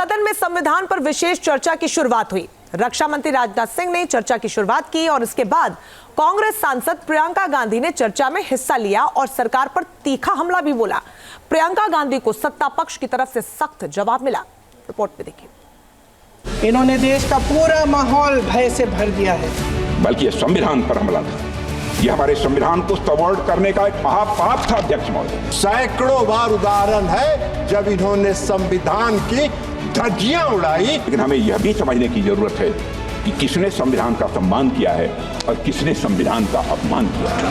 सदन में संविधान पर विशेष चर्चा की शुरुआत हुई। रक्षा मंत्री राजनाथ सिंह ने चर्चा की शुरुआत की और इसके बाद कांग्रेस सांसद प्रियंका गांधी ने चर्चा में हिस्सा लिया और सरकार पर तीखा हमला भी बोला। प्रियंका गांधी को सत्ता पक्ष की तरफ से सख्त जवाब मिला। रिपोर्ट में देखिए। इन्होंने देश का पूरा माहौल भय से भर दिया है। बल्कि यह संविधान पर हमला था। यह हमारे संविधान को सबवर्ट करने का एक महापाप था। अध्यक्ष महोदय, सैकड़ों बार उदाहरण है जब इन्होंने संविधान की धज्जियां उड़ाई। लेकिन हमें यह भी समझने की जरूरत है कि किसने संविधान का सम्मान किया है और किसने संविधान का अपमान किया है।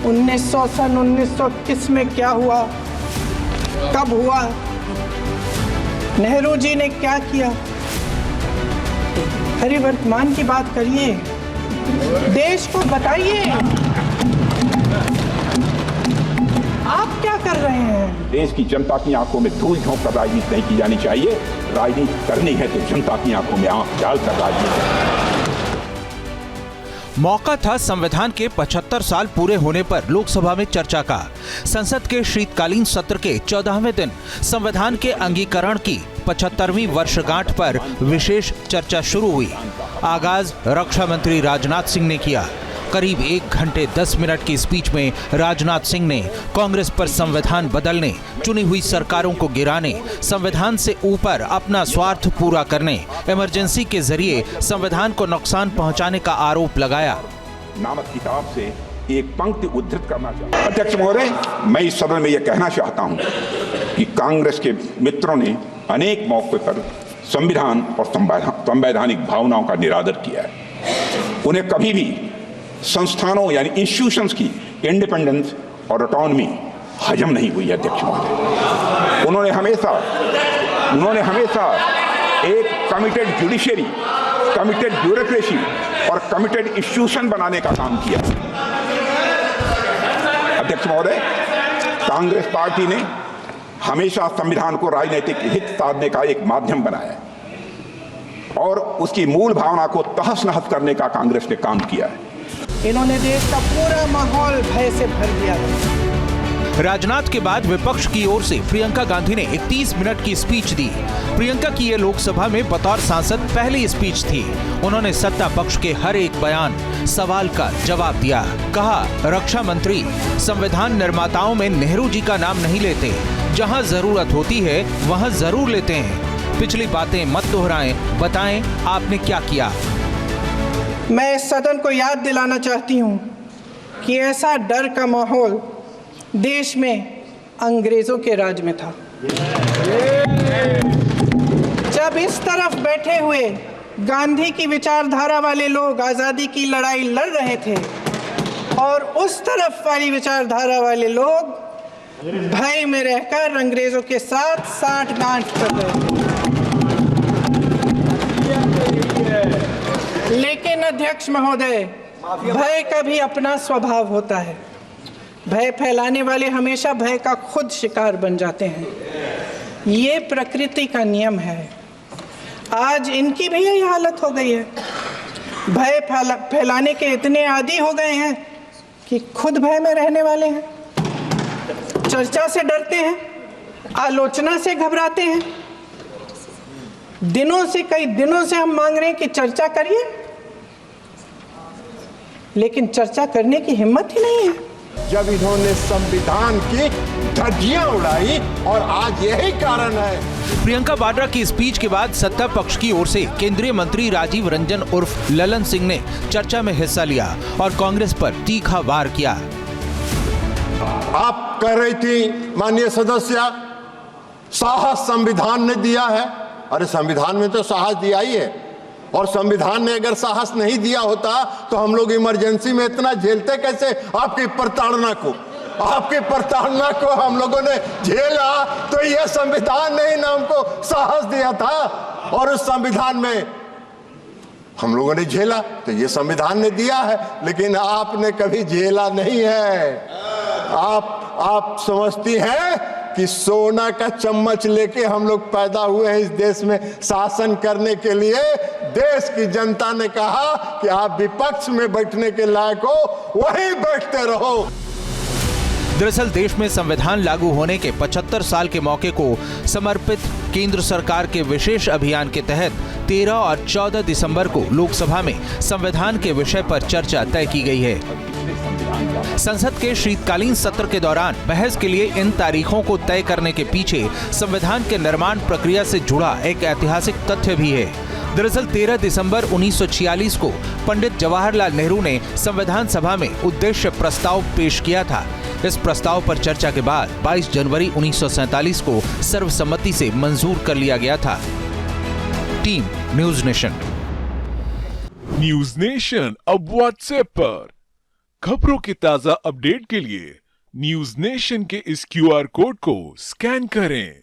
1921 में क्या हुआ, कब हुआ, नेहरू जी ने क्या किया, हरि वर्तमान की बात करिए, देश को बताइए आप क्या कर रहे हैं। देश की जनता की आंखों में धूल झोंक कर राजनीति नहीं की जानी चाहिए। राजनीति करनी है तो जनता की आंखों में आंख डालकर राजनीति। मौका था संविधान के 75 साल पूरे होने पर लोकसभा में चर्चा का। संसद के शीतकालीन सत्र के 14वें दिन संविधान के अंगीकरण की 75वीं वर्षगांठ पर विशेष चर्चा शुरू हुई। आगाज रक्षा मंत्री राजनाथ सिंह ने किया। करीब 1 घंटे 10 मिनट की स्पीच में राजनाथ सिंह ने कांग्रेस पर संविधान बदलने, चुनी हुई सरकारों को गिराने, संविधान से ऊपर अपना स्वार्थ पूरा करने, इमरजेंसी के जरिए संविधान को नुकसान पहुंचाने का आरोप लगाया। नामक किताब से एक पंक्ति उद्धृत करना चाहता हूं। अध्यक्ष महोदय, मैं इस सदन में यह कहना चाहता हूं कि कांग्रेस के मित्रों ने अनेक मौके पर संविधान और संवैधानिक भावनाओं का निरादर किया है। उन्हें कभी भी संस्थानों यानी इंस्टीट्यूशंस की इंडिपेंडेंस और ऑटोनॉमी हजम नहीं हुई है। अध्यक्ष महोदय, उन्होंने हमेशा एक कमिटेड जुडिशरी, कमिटेड ब्यूरोक्रेसी और कमिटेड इंस्टीट्यूशन बनाने का काम किया। अध्यक्ष महोदय, कांग्रेस पार्टी ने हमेशा संविधान को राजनीतिक हित साधने का एक माध्यम बनाया है और उसकी मूल भावना को तहस नहस करने का कांग्रेस ने काम किया है। इन्होंने देश का पूरा माहौल भय से भर दिया है। राजनाथ के बाद विपक्ष की ओर से प्रियंका गांधी ने 31 मिनट की स्पीच दी। प्रियंका की ये लोकसभा में बतौर सांसद पहली स्पीच थी। उन्होंने सत्ता पक्ष के हर एक बयान, सवाल का जवाब दिया। कहा, रक्षा मंत्री संविधान निर्माताओं में नेहरू जी का नाम नहीं लेते, जहां जरूरत होती है वहां जरूर लेते हैं। पिछली बातें मत दोहराएं, बताएं आपने क्या किया। मैं इस सदन को याद दिलाना चाहती हूं कि ऐसा डर का माहौल देश में अंग्रेजों के राज में था। जब इस तरफ बैठे हुए गांधी की विचारधारा वाले लोग आजादी की लड़ाई लड़ रहे थे और उस तरफ वाली विचारधारा वाले लोग भय में रहकर अंग्रेजों के साथ साठगांठ कर रहे थे। लेकिन अध्यक्ष महोदय, भय का भी अपना स्वभाव होता है। भय फैलाने वाले हमेशा भय का खुद शिकार बन जाते हैं। ये प्रकृति का नियम है। आज इनकी भी यही हालत हो गई है। भय फैलाने के इतने आदी हो गए हैं कि खुद भय में रहने वाले हैं, चर्चा से डरते हैं, आलोचना से घबराते हैं। कई दिनों से हम मांग रहे हैं कि चर्चा करिए, लेकिन चर्चा करने की हिम्मत ही नहीं है। जब इन्होंने संविधान की धज्जियां उड़ाई और आज यही कारण है। प्रियंका वाड्रा की स्पीच के बाद सत्ता पक्ष की ओर से केंद्रीय मंत्री राजीव रंजन उर्फ ललन सिंह ने चर्चा में हिस्सा लिया और कांग्रेस पर तीखा वार किया। आप कह रही थी माननीय सदस्य, साहस संविधान ने दिया है। अरे संविधान में तो साहस दिया ही है, और संविधान ने अगर साहस नहीं दिया होता तो हम लोग इमरजेंसी में इतना झेलते कैसे। आपकी प्रताड़ना को हम लोगों ने झेला तो यह संविधान ने ही हमको साहस दिया था, और उस संविधान में हम लोगों ने झेला तो ये संविधान ने दिया है। लेकिन आपने कभी झेला नहीं है। आप समझती हैं कि सोना का चम्मच लेके हम लोग पैदा हुए हैं इस देश में शासन करने के लिए। देश की जनता ने कहा कि आप विपक्ष में बैठने के लायक हो, वहीं बैठते रहो। दरअसल देश में संविधान लागू होने के 75 साल के मौके को समर्पित केंद्र सरकार के विशेष अभियान के तहत 13 और 14 दिसंबर को लोकसभा में संविधान के विषय पर चर्चा तय की गई है। संसद के शीतकालीन सत्र के दौरान बहस के लिए इन तारीखों को तय करने के पीछे संविधान के निर्माण प्रक्रिया से जुड़ा एक ऐतिहासिक तथ्य भी है। दरअसल 13 दिसंबर 1946 को पंडित जवाहरलाल नेहरू ने संविधान सभा में उद्देश्य प्रस्ताव पेश किया था। इस प्रस्ताव पर चर्चा के बाद 22 जनवरी 1947 को सर्वसम्मति से मंजूर कर लिया गया था। Team news nation. News nation अब व्हाट्सएप पर खबरों के ताजा अपडेट के लिए न्यूज नेशन के इस QR कोड को स्कैन करें।